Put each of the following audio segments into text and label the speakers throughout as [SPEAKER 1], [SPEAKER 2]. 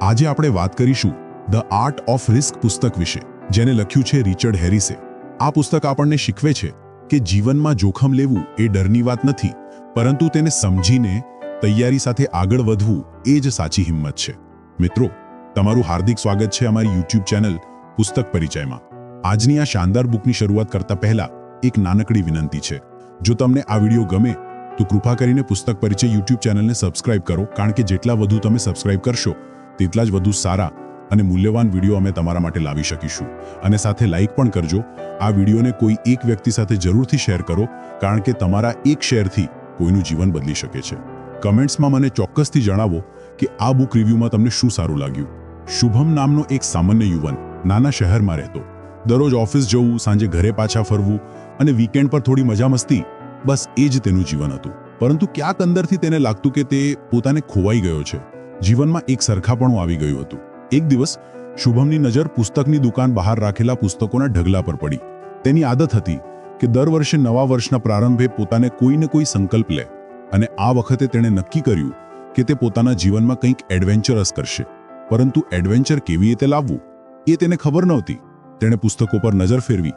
[SPEAKER 1] આજે આપણે વાત કરીશું ધ આર્ટ ઓફ રિસ્ક પુસ્તક વિશે, જેને લખ્યું છે રિચર્ડ હેરિસે. આ પુસ્તક આપણને શીખવે છે કે જીવનમાં જોખમ લેવું એ ડરની વાત નથી, પરંતુ તેને સમજીને તૈયારી સાથે આગળ વધવું એ જ સાચી હિંમત છે. મિત્રો, તમારું હાર્દિક સ્વાગત છે અમારી YouTube ચેનલ પુસ્તક પરિચયમાં. આજની આ શાનદાર બુકની શરૂઆત કરતા પહેલા એક નાનકડી વિનંતી છે. જો તમને આ વિડીયો ગમે તો કૃપા કરીને પુસ્તક પરિચય YouTube ચેનલને સબસ્ક્રાઇબ કરો, કારણ કે જેટલા વધુ તમે સબસ્ક્રાઇબ કરશો તેટલા જ વધુ સારા અને મૂલ્યવાન વિડીયો અમે તમારા માટે લાવી શકીશું. અને સાથે લાઈક પણ કરજો. આ વિડીયોને કોઈ એક વ્યક્તિ સાથે જરૂરથી શેર કરો, કારણ કે તમારા એક શેરથી કોઈનું જીવન બદલી શકે છે. કમેન્ટ્સમાં મને ચોક્કસથી જણાવો કે આ બુક રિવ્યૂમાં તમને શું સારું લાગ્યું. શુભમ નામનો એક સામાન્ય યુવાન નાના શહેરમાં રહેતો. દરરોજ ઓફિસ જવું, સાંજે ઘરે પાછા ફરવું અને વીકેન્ડ પર થોડી મજા મસ્તી, બસ એ જ તેનું જીવન હતું. પરંતુ ક્યાંક અંદરથી તેને લાગતું કે તે પોતાને ખોવાઈ ગયો છે. જીવનમાં એક સરખાપણું આવી ગયું હતું. એક દિવસ શુભમની નજર પુસ્તકની દુકાન બહાર રાખેલા પુસ્તકોના ઢગલા પર પડી. તેની આદત હતી કે દર વર્ષે નવા વર્ષના પ્રારંભે પોતાને કોઈને કોઈ સંકલ્પ લે, અને આ વખતે તેણે નક્કી કર્યું કે તે પોતાના જીવનમાં કંઈક એડવેન્ચરસ કરશે. પરંતુ એડવેન્ચર કેવી રીતે લાવવું એ તેને ખબર નહોતી. તેણે પુસ્તકો પર નજર ફેરવી.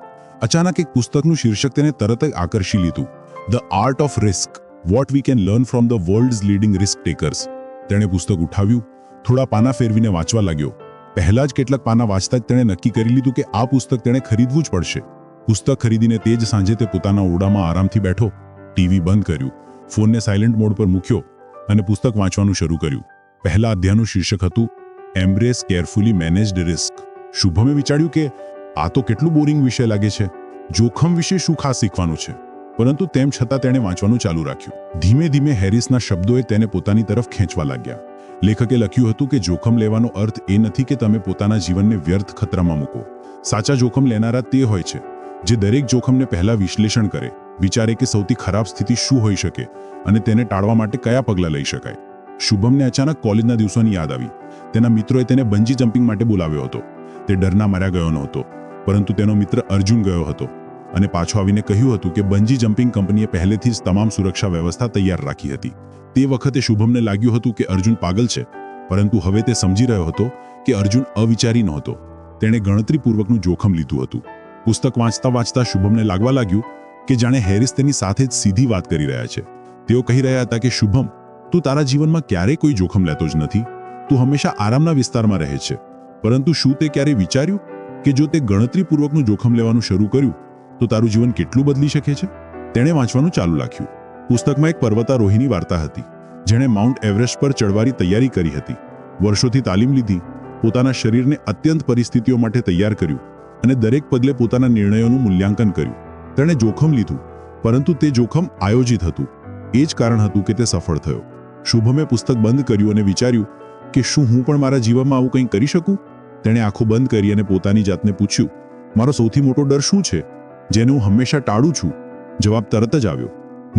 [SPEAKER 1] અચાનક એક પુસ્તકનું શીર્ષક તેને તરત જ આકર્ષી લીધું. The art of risk, what we can learn from the world's leading risk takers. તેણે પુસ્તક ઉઠાવ્યું, થોડા પાના ફેરવીને વાંચવા લાગ્યો. પહેલા જ કેટલાક પાના વાંચતા જ તેણે નક્કી કરી લીધું કે આ પુસ્તક તેણે ખરીદવું જ પડશે. પુસ્તક ખરીદીને તે જ સાંજે તે પોતાના ઓરડામાં આરામથી બેઠો. ટીવી બંધ કર્યું, ફોનને સાયલેન્ટ મોડ પર મૂક્યો અને પુસ્તક વાંચવાનું શરૂ કર્યું. પહેલા અધ્યાયનું શીર્ષક હતું એમ્બ્રેસ કેરફુલી મેનેજ્ડ રિસ્ક. શુભમે વિચાર્યું કે આ તો કેટલું બોરિંગ વિષય લાગે છે. જોખમ વિશે શું ખાસ શીખવાનું છે? પરંતુ તેમ છતાં તેણે વાંચવાનું ચાલુ રાખ્યું. ધીમે ધીમે હેરિસના શબ્દોએ તેને પોતાની તરફ ખેંચવા લાગ્યા. લેખકે લખ્યું હતું કે જોખમ લેવાનો અર્થ એ નથી કે તમે પોતાના જીવનને વ્યર્થ ખતરામાં મૂકો. સાચા જોખમ લેનારા તે હોય છે જે દરેક જોખમને પહેલા વિશ્લેષણ કરે, વિચારે કે સૌથી ખરાબ સ્થિતિ શું હોઈ શકે અને તેને ટાળવા માટે કયા પગલાં લઈ શકાય. શુભમને અચાનક કોલેજના દિવસોની યાદ આવી. તેના મિત્રોએ તેને બંજી જમ્પિંગ માટે બોલાવ્યો હતો. તે ડરના માર્યા ગયો નહોતો, પરંતુ તેનો મિત્ર અર્જુન ગયો હતો અને પાછો આવીને કહ્યું હતું કે બંજી જમ્પિંગ કંપનીએ પહેલેથી જ તમામ સુરક્ષા વ્યવસ્થા તૈયાર રાખી હતી. તે વખતે શુભમને લાગ્યું હતું કે અર્જુન પાગલ છે, પરંતુ હવે તે સમજી રહ્યો હતો કે અર્જુન અવિચારી નહોતો. તેણે ગણતરીપૂર્વકનું જોખમ લીધું હતું. પુસ્તક વાંચતા વાંચતા શુભમને લાગવા લાગ્યું કે જાણે હેરિસ તેની સાથે જ સીધી વાત કરી રહ્યા છે. તેઓ કહી રહ્યા હતા કે શુભમ, તું તારા જીવનમાં ક્યારેય કોઈ જોખમ લેતો જ નથી. તું હંમેશા આરામના વિસ્તારમાં રહે છે. પરંતુ શું તે ક્યારેય વિચાર્યું કે જો તે ગણતરીપૂર્વકનું જોખમ લેવાનું શરૂ કર્યું તો તારું જીવન કેટલું બદલી શકે છે? તેણે વાંચવાનું ચાલુ રાખ્યું. પુસ્તકમાં એક પર્વતારોહીની વાર્તા હતી, જેણે માઉન્ટ એવરેસ્ટ પર ચડવાની તૈયારી કરી હતી. વર્ષોથી તાલીમ લીધી, પોતાના શરીરને અત્યંત પરિસ્થિતિઓ માટે તૈયાર કર્યું અને દરેક પગલે પોતાના નિર્ણયોનું મૂલ્યાંકન કર્યું. તેણે જોખમ લીધું, પરંતુ તે જોખમ આયોજિત હતું. એ જ કારણ હતું કે તે સફળ થયો. શુભમે પુસ્તક બંધ કર્યું અને વિચાર્યું કે શું હું પણ મારા જીવનમાં આવું કંઈ કરી શકું? તેણે આંખો બંધ કરી અને પોતાની જાતને પૂછ્યું, મારો સૌથી મોટો ડર શું છે, જેને હું હંમેશા ટાળું છું? જવાબ તરત જ આવ્યો,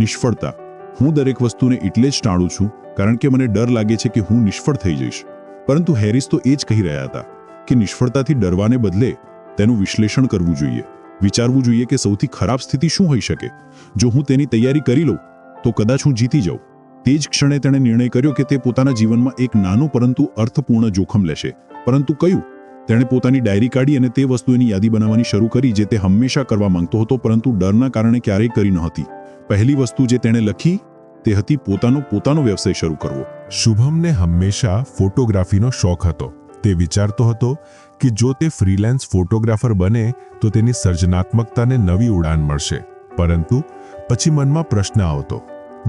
[SPEAKER 1] નિષ્ફળતા. હું દરેક વસ્તુને એટલે જ ટાળું છું કારણ કે મને ડર લાગે છે કે હું નિષ્ફળ થઈ જઈશ. પરંતુ હેરિસ તો એ જ કહી રહ્યા હતા કે નિષ્ફળતાથી ડરવાને બદલે તેનું વિશ્લેષણ કરવું જોઈએ. વિચારવું જોઈએ કે સૌથી ખરાબ સ્થિતિ શું હોઈ શકે. જો હું તેની તૈયારી કરી લઉં તો કદાચ હું જીતી જાઉં. તે જ ક્ષણે તેણે નિર્ણય કર્યો કે તે પોતાના જીવનમાં એક નાનું પરંતુ અર્થપૂર્ણ જોખમ લેશે. પરંતુ કયું? તેણે પોતાની ડાયરી કાઢી અને તે વસ્તુઓની યાદી બનાવવાની શરૂ કરી જે તે હંમેશા કરવા માંગતો હતો, પરંતુ ડરના કારણે ક્યારેય કરી નહોતી. પહેલી વસ્તુ જે તેણે લખી તે હતી પોતાનો વ્યવસાય શરૂ કરવો.
[SPEAKER 2] શુભમને હંમેશા ફોટોગ્રાફીનો શોખ હતો. તે વિચારતો હતો કે જો તે ફ્રીલાન્સ ફોટોગ્રાફર બને તો તેની સર્જનાત્મકતાને નવી ઉડાન મળશે. પરંતુ પછી મનમાં પ્રશ્ન આવતો,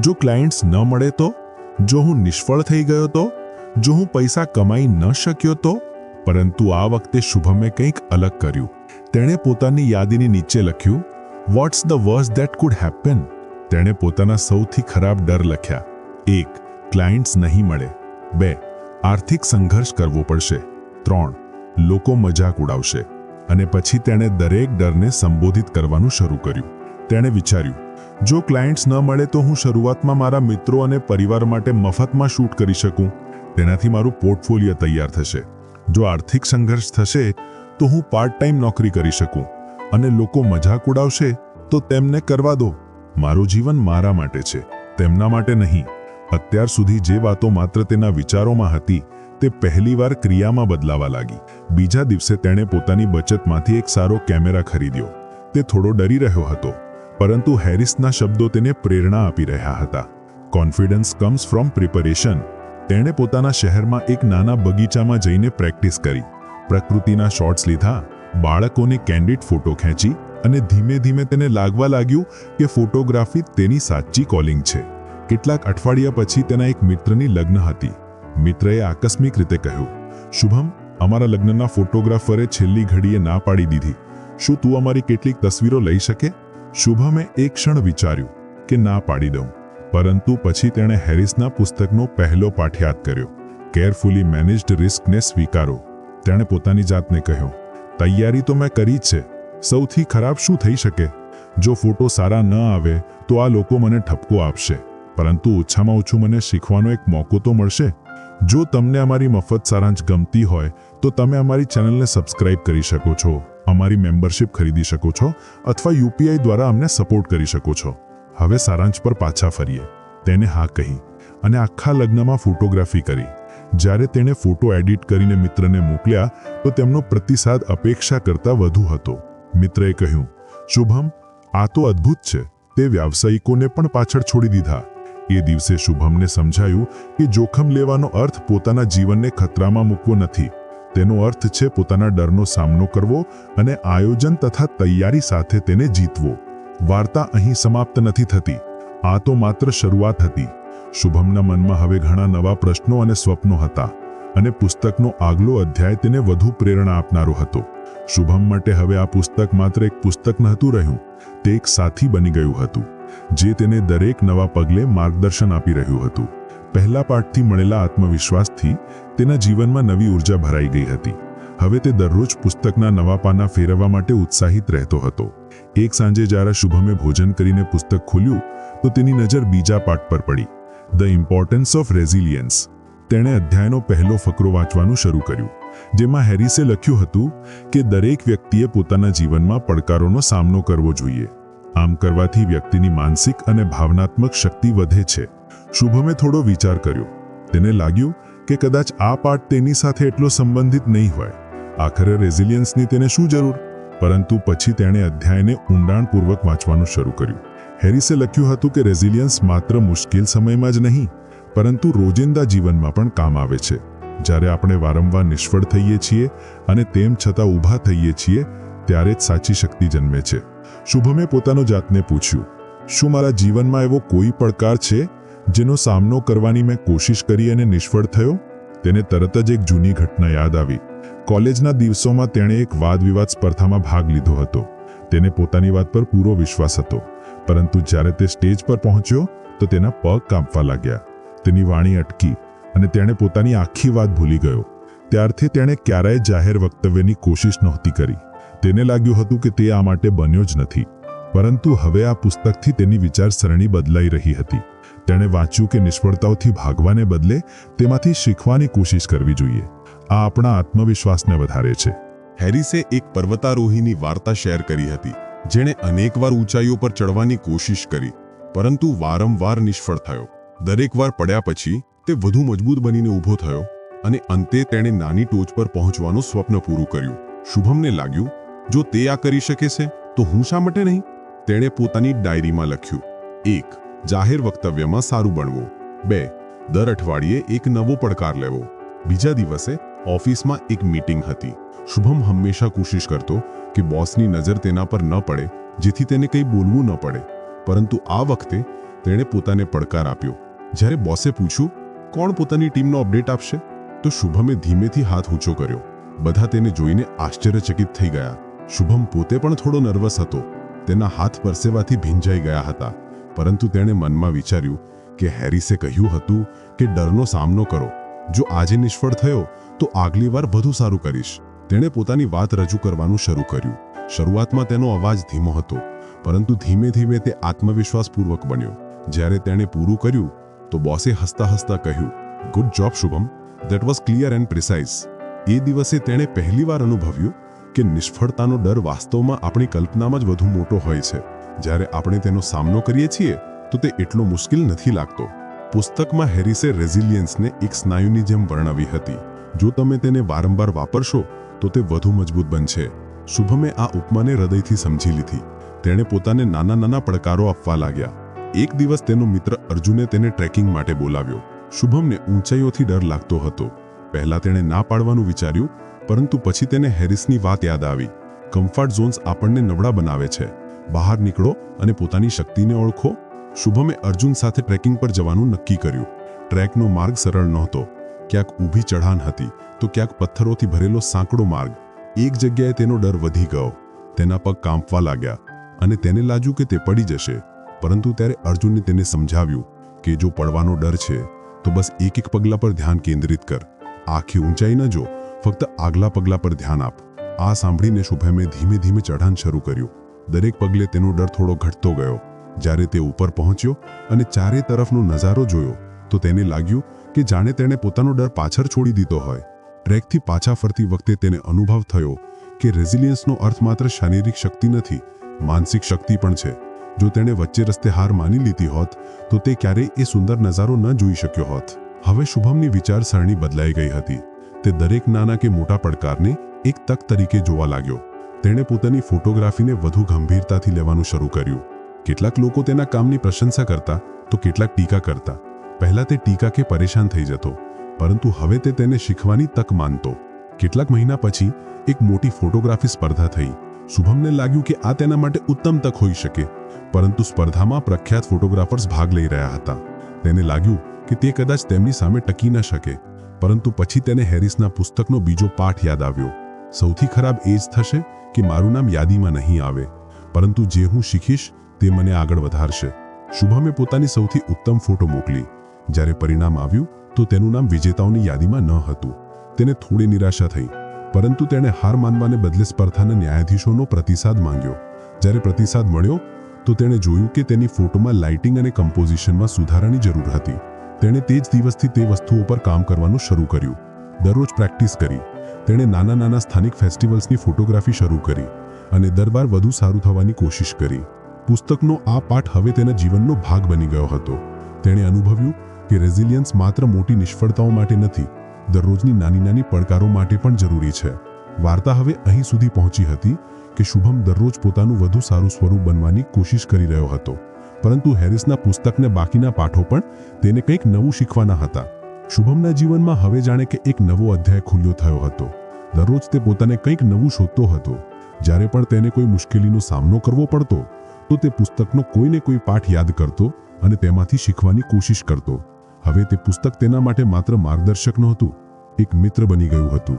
[SPEAKER 2] જો ક્લાયન્ટ્સ ન મળે તો? જો હું નિષ્ફળ થઈ ગયો તો? જો હું પૈસા કમાઈ ન શક્યો તો? પરંતુ આ વખતે શુભમે કંઈક અલગ કર્યું. તેણે પોતાની યાદીની નીચે લખ્યું, what's the worst that food happen. તેણે પોતાના સૌથી ખરાબ ડર લખ્યા. 1. ક્લાયન્ટ્સ નહીં મળે. 2. આર્થિક સંઘર્ષ કરવો પડશે. 3. લોકો મજાક ઉડાવશે. અને પછી તેણે દરેક ડરને સંબોધિત કરવાનું શરૂ કર્યું. તેણે વિચાર્યું, જો ક્લાયન્ટ્સ ન મળે તો હું શરૂઆતમાં મારા મિત્રો અને પરિવાર માટે મફતમાં શૂટ કરી શકું. તેનાથી મારું પોર્ટફોલિયો તૈયાર થશે. જો આર્થિક સંઘર્ષ થશે તો હું પાર્ટ ટાઈમ નોકરી કરી શકું. અને લોકો મજાક ઉડાવશે તો તેમને કરવા દો. મારું જીવન મારા માટે છે, તેમના માટે નહીં. અત્યાર સુધી જે વાતો માત્ર તેના વિચારોમાં હતી તે પહેલીવાર ક્રિયામાં બદલાવા લાગી. બીજા દિવસે તેણે પોતાની બચતમાંથી એક સારો કેમેરા ખરીદ્યો. તે થોડો ડરી રહ્યો હતો, પરંતુ હેરિસના શબ્દો તેને પ્રેરણા આપી રહ્યા હતા. Confidence comes from preparation. તેણે પોતાના શહેરમાં એક નાના બગીચામાં જઈને પ્રેક્ટિસ કરી. પ્રકૃતિના શોટ્સ લીધા, બાળકોને કેન્ડિડ ફોટો ખેંચી અને ધીમે ધીમે તેને લાગવા લાગ્યું કે ફોટોગ્રાફી તેની સાચી કોલિંગ છે. કેટલાક અઠવાડિયા પછી તેના એક મિત્રની લગ્ન હતી. મિત્રએ આકસ્મિક રીતે કહ્યું, શુભમ, અમારા લગ્નના ફોટોગ્રાફરે છેલ્લી ઘડીએ ના પાડી દીધી. શું તું અમારી કેટલીક તસવીરો લઈ શકે? શુભમે એક ક્ષણ વિચાર્યું કે ના પાડી દઉં, પરંતુ પછી તેણે હેરિસના પુસ્તકનો પહેલો પાઠ યાદ કર્યો, કેરફુલી મેનેજ્ડ રિસ્કને સ્વીકારો. તેણે પોતાની જાતને કહ્યું, તૈયારી તો મેં કરી જ છે. સૌથી ખરાબ શું થઈ શકે? જો ફોટો સારા ન આવે તો આ લોકો મને ઠપકો આપશે, પરંતુ ઓછામાં ઓછું મને શીખવાનો એક મોકો તો મળશે. જો તમને અમારી મફત સારાંશ ગમતી હોય તો તમે અમારી ચેનલને સબસ્ક્રાઇબ કરી શકો છો, અમારી મેમ્બરશિપ ખરીદી શકો છો અથવા યુપીઆઈ દ્વારા અમને સપોર્ટ કરી શકો છો. હવે સારાંશ પર પાછા ફરીએ. તેને હા કહી અને આખા લગ્નમાં ફોટોગ્રાફી કરી. જ્યારે તેણે ફોટો એડિટ કરીને મિત્રને મોકલ્યા તો તેમનો પ્રતિસાદ અપેક્ષા કરતાં વધુ હતો. મિત્રએ કહ્યું, શુભમ, આ તો અદ્ભુત છે. તે વ્યાવસાયિકોને પણ પાછળ છોડી દીધા. એ દિવસે શુભમને સમજાયું કે જોખમ લેવાનો અર્થ પોતાના જીવનને ખતરામાં મૂકવો નથી. તેનો અર્થ છે પોતાના ડરનો સામનો કરવો અને આયોજન તથા તૈયારી સાથે તેને જીતવો. વાર્તા અહીં સમાપ્ત નથી થતી. આ તો માત્ર શરૂઆત હતી. શુભમના મનમાં હવે ઘણા નવા પ્રશ્નો અને સ્વપ્નો હતા, અને પુસ્તકનો આગલો અધ્યાય તેને વધુ પ્રેરણા આપનારો હતો. શુભમ માટે હવે આ પુસ્તક માત્ર એક પુસ્તક નહોતું રહ્યું, તે એક સાથી બની ગયું હતું, જે તેને દરેક નવા પગલે માર્ગદર્શન આપી રહ્યું હતું. પહેલા પાઠથી મળેલા આત્મવિશ્વાસથી તેના જીવનમાં નવી ઉર્જા ભરાઈ ગઈ હતી. હવે તે દરરોજ પુસ્તકના નવા પાના ફેરવવા માટે ઉત્સાહિત રહેતો હતો. એક સાંજે જ્યારે શુભમે ભોજન કરીને પુસ્તક ખોલ્યું તો તેની નજર બીજા પાઠ પર પડી, ધ ઇમ્પોર્ટન્સ ઓફ રેઝિલિયન્સ. તેણે અધ્યાયનો પહેલો ફકરો વાંચવાનું શરૂ કર્યું, જેમાં હેરિસે લખ્યું હતું કે દરેક વ્યક્તિએ પોતાના જીવનમાં પડકારોનો સામનો કરવો જોઈએ. આમ કરવાથી વ્યક્તિની માનસિક અને ભાવનાત્મક શક્તિ વધે છે. શુભમે થોડો વિચાર કર્યો. તેને લાગ્યું કે કદાચ આ પાઠ તેની સાથે એટલો સંબંધિત નહીં હોય. આખરે રેઝિલિયન્સની તેને શું જરૂર? પરંતુ પછી તેણે અધ્યાયને ઊંડાણપૂર્વક વાંચવાનું શરૂ કર્યું. હેરિસે લખ્યું હતું કે રેઝિલિયન્સ માત્ર મુશ્કેલ સમયમાં જ નહીં, પરંતુ રોજિંદા જીવનમાં પણ કામ આવે છે. જ્યારે આપણે વારંવાર નિષ્ફળ થઈએ છીએ અને તેમ છતાં ઊભા થઈએ છીએ, ત્યારે જ સાચી શક્તિ જન્મે છે. શુભમે પોતાનો જાતને પૂછ્યું, શું મારા જીવનમાં એવો કોઈ પડકાર છે જેનો સામનો કરવાની મેં કોશિશ કરી અને નિષ્ફળ થયો? તેને તરત જ એક જૂની ઘટના યાદ આવી. કોલેજના દિવસોમાં તેણે એક વાદવિવાદ સ્પર્ધામાં ભાગ લીધો હતો. તેને પોતાની વાત પર પૂરો વિશ્વાસ હતો, પરંતુ જ્યારે તે સ્ટેજ પર પહોંચ્યો તો તેના પગ કાંપવા લાગ્યા. તેની વાણી અટકી અને તેણે પોતાની આખી વાત ભૂલી ગયો. ત્યારથી તેણે ક્યારેય જાહેર વક્તવ્યની કોશિશ નહોતી કરી. તેને લાગ્યું હતું કે તે આ માટે બન્યો જ નથી. પરંતુ હવે આ પુસ્તકથી તેની વિચારસરણી બદલાઈ રહી હતી. તેણે વાંચ્યું કે નિષ્ફળતાઓથી ભાગવાને બદલે તેમાંથી શીખવાની કોશિશ કરવી જોઈએ. આ આપણા આત્મવિશ્વાસને વધારે છે.
[SPEAKER 1] હેરિસે એક પર્વતારોહીની વાર્તા શેર કરી હતી, જેણે અનેકવાર ઊંચાઈઓ પર ચડવાની કોશિશ કરી, પરંતુ વારંવાર નિષ્ફળ થયો. દરેક વાર પડ્યા પછી તે વધુ મજબૂત બનીને ઊભો થયો અને અંતે તેણે નાની ટોચ પર પહોંચવાનું સ્વપ્ન પૂરું કર્યું. શુભમને લાગ્યું, જો તે આ કરી શકે છે તો હું શા માટે નહીં? તેણે પોતાની ડાયરીમાં લખ્યું, 1. જાહેર વક્તવ્યમાં સારું બનવું. 2. દર અઠવાડિયે એક નવો પડકાર લેવો. બીજા દિવસે ઓફિસમાં એક મીટિંગ હતી. શુભમ હંમેશા કોશિશ કરતો કે બોસની નજર તેના પર ન પડે, જેથી તેને કંઈ બોલવું ન પડે. પરંતુ આ વખતે તેણે પોતાને પડકાર આપ્યો. જ્યારે બોસે પૂછ્યું, કોણ પોતાની ટીમનો અપડેટ આપશે, તો શુભમે ધીમેથી હાથ ઊંચો કર્યો. બધા તેને જોઈને આશ્ચર્યચકિત થઈ ગયા. શુભમ પોતે પણ થોડો નર્વસ હતો. તેના હાથ પરસેવાથી ભીંજાઈ ગયા હતા. પરંતુ તેણે મનમાં વિચાર્યું કે હેરિસે કહ્યું હતું કે ડરનો સામનો કરો. જો આજે નિષ્ફળ થયો તો આગલી વાર વધુ સારું કરીશ. તેણે પોતાની વાત રજૂ કરવાનું શરૂ કર્યું. શરૂઆતમાં તેનો અવાજ ધીમો હતો, પરંતુ ધીમે ધીમે તે આત્મવિશ્વાસપૂર્વક બન્યો. જ્યારે તેણે પૂરું કર્યું તો બોસે હસતા હસતા કહ્યું, good job Shubham, that was clear and precise. એ દિવસે તેણે પહેલીવાર અનુભવ્યું કે નિષ્ફળતાનો ડર વાસ્તવમાં આપણી કલ્પનામાં જ વધુ મોટો હોય છે. જ્યારે આપણે તેનો સામનો કરીએ છીએ તો તે એટલો મુશ્કેલ નથી લાગતો. પુસ્તકમાં હેરિસે રેઝિલિયન્સને એક સ્નાયુની જેમ વર્ણવી હતી. જો તમે તેને વારંવાર વાપરશો તો તે વધુ મજબૂત બનશે. શુભમે આ ઉપમાને હૃદયથી સમજી લીધી. તેણે પોતાને નાના નાના પડકારો આપવા લાગ્યા. એક દિવસ તેનો મિત્ર અર્જુને તેને ટ્રેકિંગ માટે બોલાવ્યો. શુભમને ઊંચાઈઓથી ડર લાગતો હતો. પહેલા તેણે ના પાડવાનું વિચાર્યું, પરંતુ પછી તેને હેરિસની વાત યાદ આવી. કમ્ફર્ટ ઝોન્સ આપણને નબળા બનાવે છે. બહાર નીકળો અને પોતાની શક્તિને ઓળખો. શુભમે અર્જુન સાથે ટ્રેકિંગ પર જવાનું નક્કી કર્યું. ટ્રેકનો માર્ગ સરળ નહોતો. ક્યાંક ઊભી ચઢાણ હતી તો ક્યાંક પથ્થરોથી ભરેલો સાંકડો માર્ગ. એક જગ્યાએ તેનો ડર વધી ગયો. તેના પગ કાંપવા લાગ્યા અને તેને લાગ્યું કે તે પડી જશે. પરંતુ ત્યારે અર્જુને તેને સમજાવ્યું કે જો પડવાનો ડર છે તો બસ એક એક પગલા પર ધ્યાન કેન્દ્રિત કર. આખી ઊંચાઈ ન જો, ફક્ત આગલા પગલા પર ધ્યાન આપ. આ સાંભળીને શુભમે ધીમે ધીમે ચઢાણ શરૂ કર્યું. દરેક પગલે તેનો ડર થોડો ઘટતો ગયો. જ્યારે તે ઉપર પહોંચ્યો અને ચારે તરફનો નજારો જોયો તો તેને લાગ્યું કે જાણે તેણે પોતાનો ડર પાછળ છોડી દીધો હોય. ટ્રેકથી પાછા ફરતી વખતે તેને અનુભવ થયો કે રેઝિલિયન્સનો અર્થ માત્ર શારીરિક શક્તિ નથી, માનસિક શક્તિ પણ છે. જો તેણે વચ્ચે રસ્તે હાર માની લીધી હોત તો તે ક્યારેય એ સુંદર નજારો ન જોઈ શક્યો હોત. હવે શુભમની વિચારસરણી બદલાઈ ગઈ હતી. તે દરેક નાના કે મોટા પડકારને એક તક તરીકે જોવા લાગ્યો. તેણે પોતાની ફોટોગ્રાફીને વધુ ગંભીરતાથી લેવાનું શરૂ કર્યું. કેટલાક લોકો તેના કામની પ્રશંસા કરતા તો કેટલાક ટીકા કરતા. પહેલા તે ટીકા કે પરેશાન થઈ જતો, પરંતુ હવે તે તેને શીખવાની તક માનતો. કેટલાક મહિના પછી એક મોટી ફોટોગ્રાફી સ્પર્ધા થઈ. શુભમને લાગ્યું કે આ તેના માટે ઉત્તમ તક હોઈ શકે, પરંતુ સ્પર્ધામાં પ્રખ્યાત ફોટોગ્રાફર્સ ભાગ લઈ રહ્યા હતા. તેને લાગ્યું કે તે કદાચ તેમની સામે ટકી ન શકે. પરંતુ પછી તેને હેરિસના પુસ્તકનો બીજો પાઠ યાદ આવ્યો. સૌથી ખરાબ એ જ થશે કે મારું નામ યાદીમાં નહીં આવે, પરંતુ જે હું શીખીશ તે મને આગળ વધારશે. શુભમે પોતાની સૌથી ઉત્તમ ફોટો મોકલી. જ્યારે પરિણામ આવ્યું તો તેનું નામ વિજેતાઓની યાદીમાં ન હતું. તેને થોડી નિરાશા થઈ, પરંતુ તેણે હાર માનવાને બદલે સ્પર્ધાના ન્યાયાધીશોનો પ્રતિસાદ માંગ્યો. જ્યારે પ્રતિસાદ મળ્યો તો તેણે જોયું કે તેની ફોટોમાં લાઇટિંગ અને કમ્પોઝિશનમાં સુધારાની જરૂર હતી. તેણે તે જ દિવસથી તે વસ્તુઓ પર કામ કરવાનું શરૂ કર્યું. દરરોજ પ્રેક્ટિસ કરી. તેણે નાના નાના સ્થાનિક ફેસ્ટિવલ્સની ફોટોગ્રાફી શરૂ કરી અને દરબાર વધુ સારું થવાની કોશિશ કરી. પુસ્તકનો આ પાઠ હવે તેના જીવનનો ભાગ બની ગયો હતો. તેણે અનુભવ્યું કે રેઝિલિયન્સ માત્ર મોટી નિષ્ફળતાઓ માટે નથી, દરરોજની નાની નાની પડકારો માટે પણ જરૂરી છે. વાર્તા હવે અહીં સુધી પહોંચી હતી કે શુભમ દરરોજ પોતાનું વધુ સારું સ્વરૂપ બનવાની કોશિશ કરી રહ્યો હતો, પરંતુ હેરિસના પુસ્તકને બાકીના પાઠો પણ તેને કંઈક નવું શીખવાના હતા. શુભમના જીવનમાં હવે જાણે કે એક નવો અધ્યાય ખુલ્યો થયો હતો. દરરોજ તે પોતાને કંઈક નવું શોધતો હતો. જ્યારે પણ તેને કોઈ મુશ્કેલીનો સામનો કરવો પડતો તો તે પુસ્તકનો કોઈને કોઈ પાઠ યાદ કરતો અને તેમાંથી શીખવાની કોશિશ કરતો. હવે તે પુસ્તક તેના માટે માત્ર માર્ગદર્શક નહોતું, એક મિત્ર બની ગયું હતું.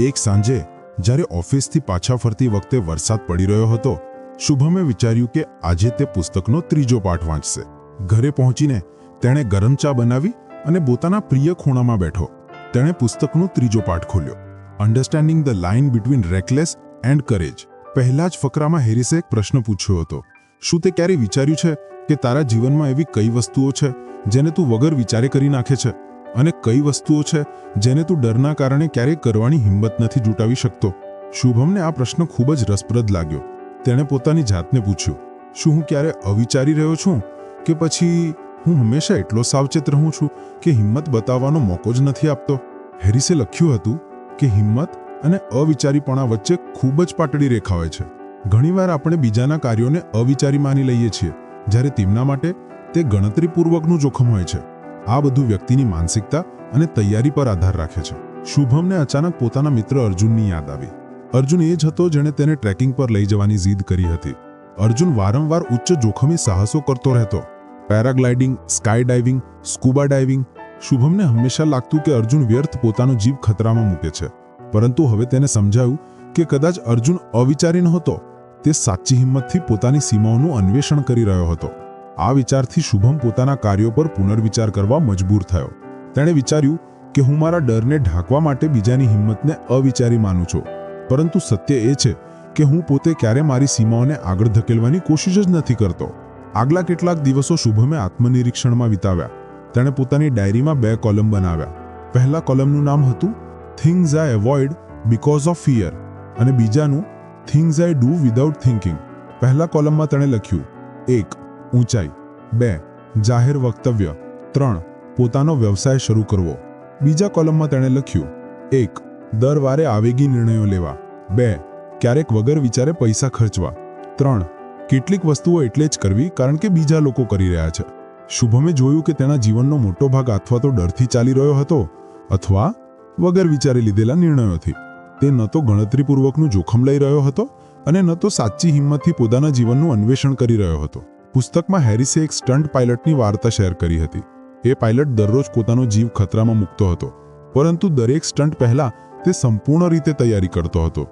[SPEAKER 1] એક સાંજે જ્યારે ઓફિસથી પાછા ફરતી વખતે વરસાદ પડી રહ્યો હતો, શુભમે વિચાર્યું કે આજે તે પુસ્તકનો ત્રીજો પાઠ વાંચશે. ઘરે પહોંચીને તેણે ગરમ ચા બનાવી અને પોતાના પ્રિય ખૂણામાં બેઠો. તેણે પુસ્તકનો ત્રીજો પાઠ ખોલ્યો, understanding the line between reckless and courage. પહેલા જ ફકરામાં હેરિસે એક પ્રશ્ન પૂછ્યો હતો, શું તે ક્યારે વિચાર્યું છે કે તારા જીવનમાં એવી કઈ વસ્તુઓ છે જેને તું વગર વિચારે કરી નાખે છે, અને કઈ વસ્તુઓ છે જેને તું ડરના કારણે ક્યારેય કરવાની હિંમત નથી જુટાવી શકતો? શુભમને આ પ્રશ્ન ખૂબ જ રસપ્રદ લાગ્યો. તેણે પોતાની જાતને પૂછ્યું, શું હું ક્યારે અવિચારી રહ્યો છું, કે પછી હું હંમેશા એટલો સાવચેત રહું છું કે હિંમત બતાવવાનો મોકો જ નથી આપતો? હેરિસે લખ્યું હતું કે હિંમત અને અવિચારીપણા વચ્ચે ખૂબ જ પાતળી રેખા હોય છે. ઘણીવાર આપણે બીજાના કાર્યોને અવિચારી માની લઈએ છીએ, જ્યારે તેમના માટે તે ગણતરીપૂર્વકનું જોખમ હોય છે. આ બધું વ્યક્તિની માનસિકતા અને તૈયારી પર આધાર રાખે છે. શુભમને અચાનક પોતાના મિત્ર અર્જુનની યાદ આવી. અર્જુન એ જ હતો જેણે તેને ટ્રેકિંગ પર લઈ જવાની જીદ કરી હતી. અર્જુન વારંવાર ઉચ્ચ જોખમી સાહસો કરતો રહેતો, paragliding, skydiving, scuba diving. શુભમને હંમેશા લાગતું કે અર્જુન વ્યર્થ પોતાનો જીવ ખતરામાં મૂકે છે, પરંતુ હવે તેને સમજાયું કે કદાચ અર્જુન અવિચારી નહોતો, તે સાચી હિંમતથી પોતાની સીમાઓનું અન્વેષણ કરી રહ્યો હતો. આ વિચારથી શુભમ પોતાના કાર્યો પર પુનર્વિચાર કરવા મજબૂર થયો. તેણે વિચાર્યું કે હું મારા ડરને ઢાંકવા માટે બીજાની હિંમતને અવિચારી માનું છું, પરંતુ સત્ય એ છે કે હું પોતે ક્યારે મારી સીમાઓને આગળ ધકેલવાની કોશિશ જ નથી કરતો. આગલા કેટલાક દિવસો શુભમે આત્મનિરીક્ષણમાં વિતાવ્યા. તેણે પોતાની ડાયરીમાં 2 કોલમ બનાવ્યા. પહેલા કોલમનું નામ હતું things I avoid because of fear અને બીજાનું things I do without thinking. પહેલા કોલમમાં તેણે લખ્યું 1. ઊંચાઈ, 2. જાહેર વક્તવ્ય, 3. પોતાનો વ્યવસાય શરૂ કરવો. બીજા કોલમમાં તેણે લખ્યું
[SPEAKER 3] 1. દર વારે આવેગી નિર્ણયો લેવા. 2. ક્યારેક વગર વિચારે પૈસા ખર્ચવા. 3. કેટલીક વસ્તુઓ એટલે જ કરવી કારણ કે બીજા લોકો કરી રહ્યા છે. શુભમે જોયું કે તેના જીવનનો મોટો ભાગ અથવા તો ડરથી ચાલી રહ્યો હતો અથવા વગર વિચારે લીધેલા નિર્ણયોથી. તે ન તો ગણતરીપૂર્વકનું જોખમ લઈ રહ્યો હતો અને ન તો સાચી હિંમતથી પોતાના જીવનનું અન્વેષણ કરી રહ્યો હતો. પુસ્તકમાં હેરિસે એક સ્ટન્ટ પાયલટની વાર્તા શેર કરી હતી. એ પાયલટ દરરોજ પોતાનો જીવ ખતરામાં મૂકતો હતો, પરંતુ દરેક સ્ટન્ટ પહેલા તે સંપૂર્ણ રીતે તૈયારી કરતો હતો.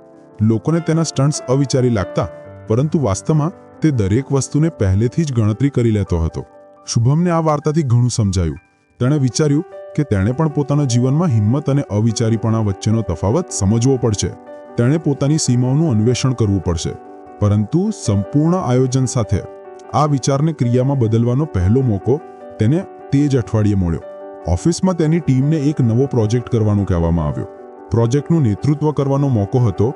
[SPEAKER 3] લોકોને તેના સ્ટન્ટ્સ અવિચારી લાગતા, પરંતુ વાસ્તવમાં તે દરેક વસ્તુને પહેલેથી જ ગણતરી કરી લેતો હતો. શુભમને આ વાર્તાથી ઘણું સમજાયું. તેણે વિચાર્યું કે તેણે પણ પોતાના જીવનમાં હિંમત અને અવિચારીપણા વચ્ચેનો તફાવત સમજવો પડશે. તેણે પોતાની સીમાઓનું અન્વેષણ કરવું પડશે, પરંતુ સંપૂર્ણ આયોજન સાથે. આ વિચારને ક્રિયામાં બદલવાનો પહેલો મોકો તેને તે જ અઠવાડિયે મળ્યો. ઓફિસમાં તેની ટીમને એક નવો પ્રોજેક્ટ કરવાનું કહેવામાં આવ્યો. પ્રોજેક્ટનું નેતૃત્વ કરવાનો મોકો હતો,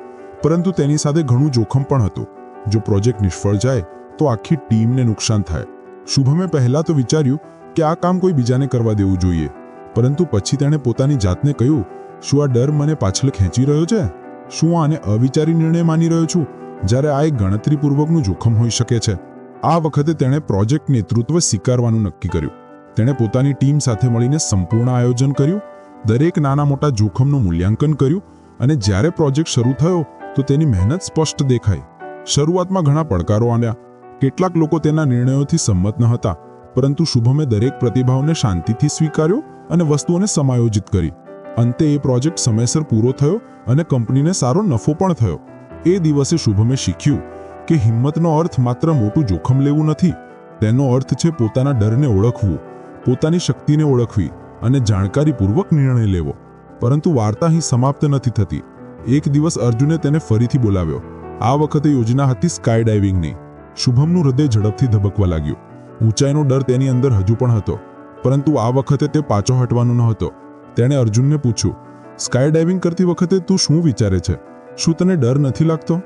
[SPEAKER 3] પરંતુ તેની સાથે ઘણું જોખમ પણ હતું. જો પ્રોજેક્ટ નિષ્ફળ જાય તો આખી ટીમને નુકસાન થાય. શુભમે પહેલા તો વિચાર્યું કે આ કામ કોઈ બીજાને કરવા દેવું જોઈએ, પરંતુ પછી તેણે પોતાની જાતને કહ્યું, શું આ ડર મને પાછળ ખેંચી રહ્યો છે? શું આને અવિચારી નિર્ણય માની રહ્યો છું, જ્યારે આ એક ગણતરીપૂર્વકનું જોખમ હોઈ શકે છે? આ વખતે તેણે પ્રોજેક્ટ નેતૃત્વ સ્વીકારવાનું નક્કી કર્યું. તેણે પોતાની ટીમ સાથે મળીને સંપૂર્ણ આયોજન કર્યું, દરેક નાના મોટા જોખમનું મૂલ્યાંકન કર્યું, અને જ્યારે પ્રોજેક્ટ શરૂ થયો તો તેની મહેનત સ્પષ્ટ દેખાઈ. શરૂઆતમાં ઘણા પડકારો આવ્યા. કેટલાક લોકો તેના નિર્ણયોથી સંમત ન હતા, પરંતુ શુભમે દરેક પ્રતિભાવને શાંતિથી સ્વીકાર્યો અને વસ્તુઓને સમાયોજિત કરી. અંતે એ પ્રોજેક્ટ સમયસર પૂરો થયો અને કંપનીને સારો નફો પણ થયો. એ દિવસે શુભમે શીખ્યું કે હિંમતનો અર્થ માત્ર મોટું જોખમ લેવું નથી. તેનો અર્થ છે પોતાના ડરને ઓળખવું, પોતાની શક્તિને ઓળખવી અને જાણકારીપૂર્વક નિર્ણય લેવો. પરંતુ વાર્તા અહીં સમાપ્ત નથી થતી. એક દિવસ અર્જુને તેને ફરીથી બોલાવ્યો. આ વખતે યોજના હતી સ્કાય ડાઇવિંગની. શુભમનું હૃદય ઝડપથી ધબકવા લાગ્યું. ઊંચાઈનો ડર તેની અંદર હજુ પણ હતો, પરંતુ આ વખતે તે પાછો હટવાનો ન હતો. તેણે અર્જુનને પૂછ્યું, સ્કાય ડાઇવિંગ કરતી વખતે તું શું વિચારે છે? શું તને ડર નથી લાગતો?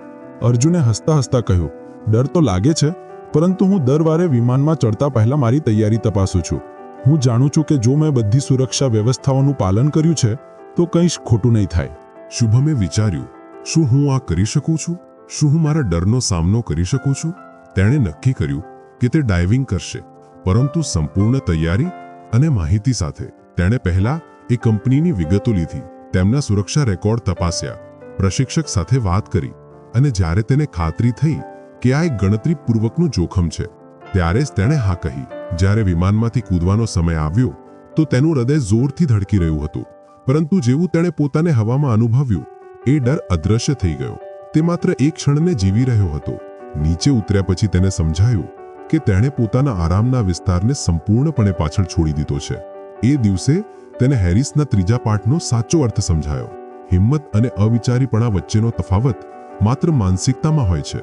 [SPEAKER 3] અર્જુને હસતા હસતા કહ્યું, ડર તો લાગે છે, પરંતુ હું દર વારે વિમાનમાં ચડતા પહેલા મારી તૈયારી તપાસું છું. હું જાણું છું કે જો મેં બધી સુરક્ષા વ્યવસ્થાઓનું પાલન કર્યું છે તો કંઈ જ ખોટું નહીં થાય.
[SPEAKER 1] શુભમે વિચાર્યું, શું હું આ કરી શકું છું? શું હું મારા ડરનો સામનો કરી શકું છું? તેણે નક્કી કર્યું કે તે ડાઇવિંગ કરશે, પરંતુ સંપૂર્ણ તૈયારી અને માહિતી સાથે. તેણે પહેલા એ કંપનીની વિગતો લીધી, તેમના સુરક્ષા રેકોર્ડ તપાસ્યા, પ્રશિક્ષક સાથે વાત કરી, અને જ્યારે તેને ખાતરી થઈ કે આ એક ગણતરીપૂર્વકનું જોખમ છે, ત્યારે જ તેણે હા કહી. જ્યારે વિમાનમાંથી કૂદવાનો સમય આવ્યો તો તેનું હૃદય જોરથી ધડકી રહ્યું હતું, પરંતુ જેવું તેણે પોતાને હવામાં અનુભવ્યું, એ ડર અદૃશ્ય થઈ ગયો. તે માત્ર એક ક્ષણને જીવી રહ્યો હતો. નીચે ઉતર્યા પછી તેને સમજાયું કે તેણે પોતાના આરામના વિસ્તારને સંપૂર્ણપણે પાછળ છોડી દીધો છે. એ દિવસે તેને હેરિસના ત્રીજા પાઠનો સાચો અર્થ સમજાયો. હિંમત અને અવિચારીપણા વચ્ચેનો તફાવત માત્ર માનસિકતામાં હોય છે.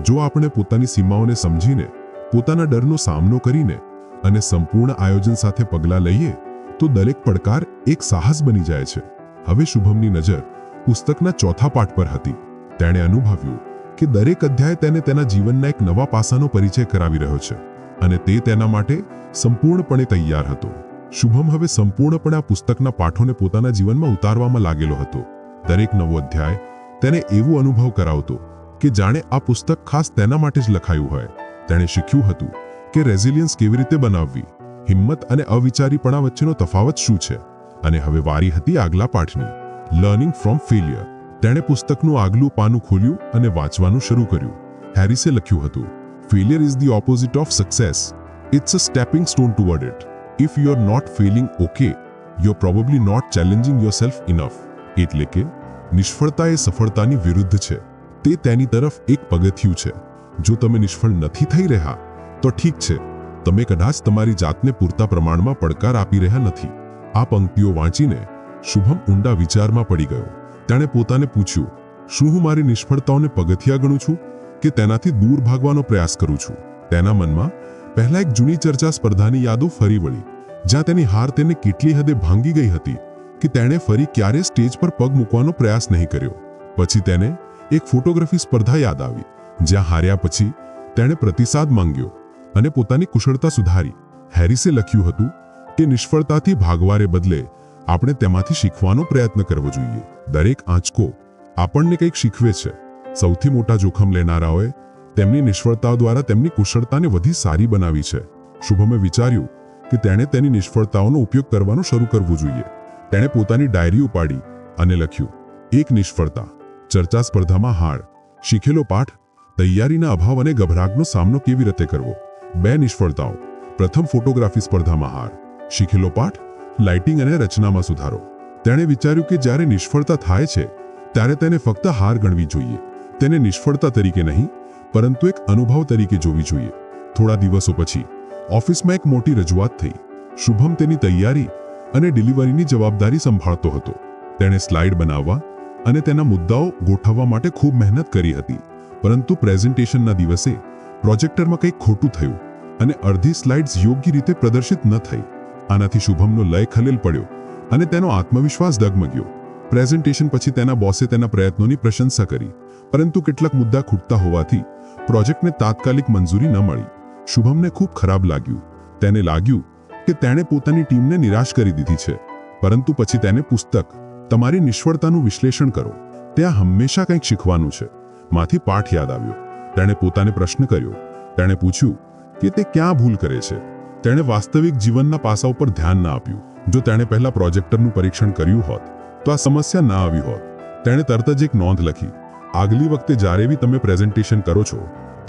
[SPEAKER 1] જો આપણે પોતાની સીમાઓને સમજીને, પોતાના ડરનો સામનો કરીને અને સંપૂર્ણ આયોજન સાથે પગલાં લઈએ તો દરેક પડકાર એક સાહસ બની જાય છે. હવે શુભમની નજર પુસ્તકના ચોથા પાઠ પર હતી. તેણે અનુભવ્યું કે દરેક અધ્યાય તેને તેના જીવનના એક નવા પાસાનો પરિચય કરાવી રહ્યો છે, અને તે તેના માટે સંપૂર્ણપણે તૈયાર હતો. શુભમ હવે સંપૂર્ણપણે આ પુસ્તકના પાઠોને પોતાના જીવનમાં ઉતારવામાં લાગેલો હતો. દરેક નવો અધ્યાય તેને એવું અનુભવ કરાવતો કે જાણે આ પુસ્તક ખાસ તેના માટે જ લખાયું હોય. તેણે શીખ્યું હતું કે રેઝિલિયન્સ કેવી રીતે બનાવવી, હિંમત અને અવિચારીપણા વચ્ચેનો તફાવત શું છે. અને હવે વારી હતી આગલા પાઠની, લર્નિંગ ફ્રોમ ફેલિયર. તેણે પુસ્તકનું આગલું પાનું ખોલ્યું અને વાંચવાનું શરૂ કર્યું. હેરિસે લખ્યું હતું, failure is the opposite of success. It's a stepping stone toward it. If you are not failing okay, you are probably not challenging yourself enough. એટલે કે નિષ્ફળતા એ સફળતાની વિરુદ્ધ છે. તે તેની તરફ એક પગથિયું છે. જો તમે નિષ્ફળ નથી થઈ રહ્યા તો ઠીક છે, તમે કદાચ તમારી જાતને પૂરતા પ્રમાણમાં પડકાર આપી રહ્યા નથી. આ પંક્તિઓ વાંચીને શુભમ ઊંડા વિચારમાં પડી ગયો. તેણે પોતાને પૂછ્યું, શું હું મારી નિષ્ફળતાઓને પગથિયા ગણું છું કે તેનાથી દૂર ભાગવાનો પ્રયાસ કરું છું? તેના મનમાં પહેલા એક જૂની ચર્ચા સ્પર્ધાની યાદો ફરી વળી, જ્યાં તેની હાર તેને કેટલી હદે ભાંગી ગઈ હતી કે તેણે ફરી ક્યારે સ્ટેજ પર પગ મૂકવાનો પ્રયાસ નહીં કર્યો. પછી તેને એક ફોટોગ્રાફી સ્પર્ધા યાદ આવી, જ્યાં હાર્યા પછી તેણે પ્રતિસાદ માંગ્યો અને પોતાની કુશળતા સુધારી. હેરિસે લખ્યું હતું કે નિષ્ફળતાથી ભાગવાને બદલે આપણે તેમાંથી શીખવાનો પ્રયત્ન કરવો જોઈએ. દરેક આંચકો આપણને કંઈક શીખવે છે. સૌથી મોટા જોખમ લેનારાઓએ તેમની નિષ્ફળતાઓ દ્વારા તેમની કુશળતાને વધુ સારી બનાવી છે. શુભમે વિચાર્યું કે તેણે તેની નિષ્ફળતાઓનો ઉપયોગ કરવાનું શરૂ કરવું જોઈએ. તેણે પોતાની ડાયરી ઉપાડી અને લખ્યું: 1 નિષ્ફળતા, ચર્ચા સ્પર્ધામાં હાર, શીખેલો પાઠ, તૈયારીના અભાવ અને ગભરાટનો સામનો કેવી રીતે કરવો. 2 નિષ્ફળતાઓ, પ્રથમ ફોટોગ્રાફી સ્પર્ધામાં હાર, શીખેલો પાઠ, લાઇટિંગ અને રચનામાં સુધારો. તેણે વિચાર્યું કે જ્યારે નિષ્ફળતા થાય છે ત્યારે તેને ફક્ત હાર ગણવી જોઈએ. તેને નિષ્ફળતા તરીકે નહીં, પરંતુ એક અનુભવ તરીકે જોવી જોઈએ. થોડા દિવસો પછી ઓફિસમાં એક મોટી રજૂઆત થઈ. શુભમ તેની તૈયારી અને ડિલિવરીની જવાબદારી સંભાળતો હતો. તેણે સ્લાઇડ બનાવવા અને તેના મુદ્દાઓ ગોઠવવા માટે ખૂબ મહેનત કરી હતી. પરંતુ પ્રેઝન્ટેશનના દિવસે પ્રોજેક્ટરમાં કંઈક ખોટું થયું અને અડધી સ્લાઇડ્સ યોગ્ય રીતે પ્રદર્શિત ન થઈ. આનાથી શુભમનો લય ખલેલ પડ્યો અને તેનો આત્મવિશ્વાસ ડગમગ્યો. પ્રેઝન્ટેશન પછી તેના બોસે તેના પ્રયત્નોની પ્રશંસા કરી, પરંતુ કેટલાક મુદ્દા ખૂટતા હોવાથી પ્રોજેક્ટને તાત્કાલિક મંજૂરી ન મળી. શુભમને ખૂબ ખરાબ લાગ્યું. તેને લાગ્યું કે તેણે પોતાની ટીમને નિરાશ કરી દીધી છે. પરંતુ પછી તેને પુસ્તક તમારી નિષ્ફળતાનું વિશ્લેષણ કરો, ત્યાં હંમેશા કંઈક શીખવાનું છે માંથી પાઠ યાદ આવ્યો. તેણે પોતાને પ્રશ્ન કર્યો. તેણે પૂછ્યું કે તે ક્યાં ભૂલ કરે છે. તેણે વાસ્તવિક જીવનના પાસાઓ પર ધ્યાન ન આપ્યું. જો તેણે પહેલા પ્રોજેક્ટરનું પરીક્ષણ કર્યું હોત તો આ સમસ્યા ના આવી હોત. તેણે તરત જ એક નોંધ લખી: આગલી વખતે જ્યારે બી તમે પ્રેઝન્ટેશન કરો છો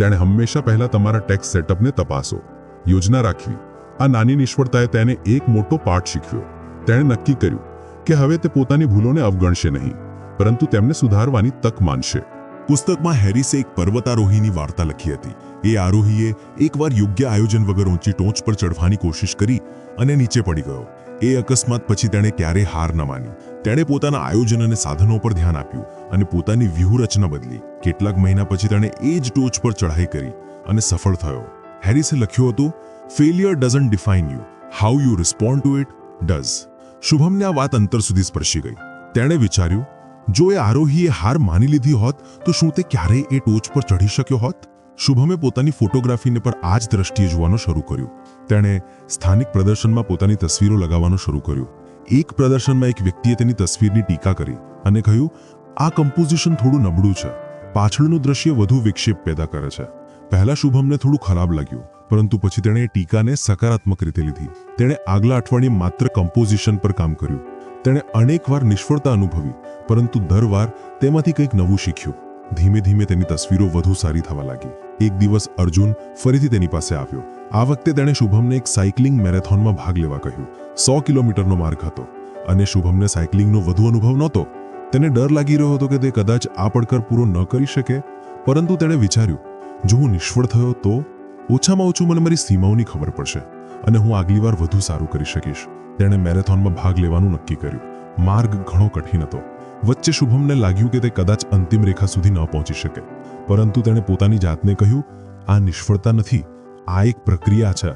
[SPEAKER 1] તેણે હંમેશા પહેલા તમારા ટેક્સ્ટ સેટઅપને તપાસો. યોજના રાખવી. આ નાની નિષ્ફળતાએ તેને એક મોટો પાઠ શીખવ્યો. તેણે નક્કી કર્યું કે હવે તે પોતાની ભૂલોને અવગણશે નહીં, પરંતુ તેમને સુધારવાની તક માનશે.
[SPEAKER 2] પુસ્તકમાં હેરિસે એક પર્વતારોહીની વાર્તા લખી હતી. એ આરોહીએ એકવાર યોગ્ય આયોજન વગર ઊંચી ટોચ પર ચઢવાની કોશિશ કરી અને નીચે પડી ગયો. એ અકસ્માત પછી તેણે ક્યારેય હાર ન માની. તેણે પોતાના આયોજન અને સાધનો પર ધ્યાન આપ્યું અને પોતાની વ્યૂહરચના બદલી. કેટલાક મહિના પછી તેણે એ જ ટોચ પર ચઢાઈ કરી અને સફળ થયો. હેરિસે લખ્યું હતું: failure doesn't define you, how you respond to it does. શુભમને આ વાત અંતર સુધી સ્પર્શી ગઈ. તેણે વિચાર્યું, જો એ આરોહીએ હાર માની લીધી હોત તો શું તે ક્યારેય એ ટોચ પર ચઢી શક્યો હોત? શુભમે પોતાની ફોટોગ્રાફીને પણ આ જ દ્રષ્ટિએ જોવાનું શરૂ કર્યું. તેણે સ્થાનિક પ્રદર્શનમાં પોતાની તસવીરો લગાવવાનું શરૂ કર્યું. એક પ્રદર્શનમાં એક વ્યક્તિએ તેની તસવીરની ટીકા કરી અને કહ્યું, આ કમ્પોઝિશન થોડું નબળું છે, પાછળનું દ્રશ્ય વધુ વિક્ષેપ પેદા કરે છે. પહેલા શુભમને થોડું ખરાબ લાગ્યું, પરંતુ પછી તેણે એ ટીકાને સકારાત્મક રીતે લીધી. તેણે આગલા અઠવાડિયે માત્ર કમ્પોઝિશન પર કામ કર્યું. તેણે અનેકવાર નિષ્ફળતા અનુભવી, પરંતુ દર વાર તેમાંથી કંઈક નવું શીખ્યું. ધીમે ધીમે તેની તસવીરો વધુ સારી થવા લાગી. એક દિવસ અર્જુન ફરીથી તેની પાસે આવ્યો. આ વખતે તેણે શુભમને એક સાયકલિંગ મેરેથોનમાં ભાગ લેવા કહ્યું. 100 કિલોમીટરનો માર્ગ હતો અને શુભમને સાયકલિંગનો વધુ અનુભવ નહોતો. તેને ડર લાગી રહ્યો હતો કે તે કદાચ આ પડકાર પૂરો ન કરી શકે. પરંતુ તેણે વિચાર્યું, જો હું નિષ્ફળ થયો તો ઓછામાં ઓછું મને મારી સીમાઓની ખબર પડશે અને હું આગલી વાર વધુ સારું કરી શકીશ. તેણે મેરેથોનમાં ભાગ લેવાનું નક્કી કર્યું. માર્ગ ઘણો કઠિન હતો. વચ્ચે શુભમને લાગ્યું કે તે કદાચ અંતિમ રેખા સુધી ન પહોંચી શકે, પરંતુ તેણે પોતાની જાતને કહ્યું, આ નિષ્ફળતા નથી, આ એક પ્રક્રિયા છે.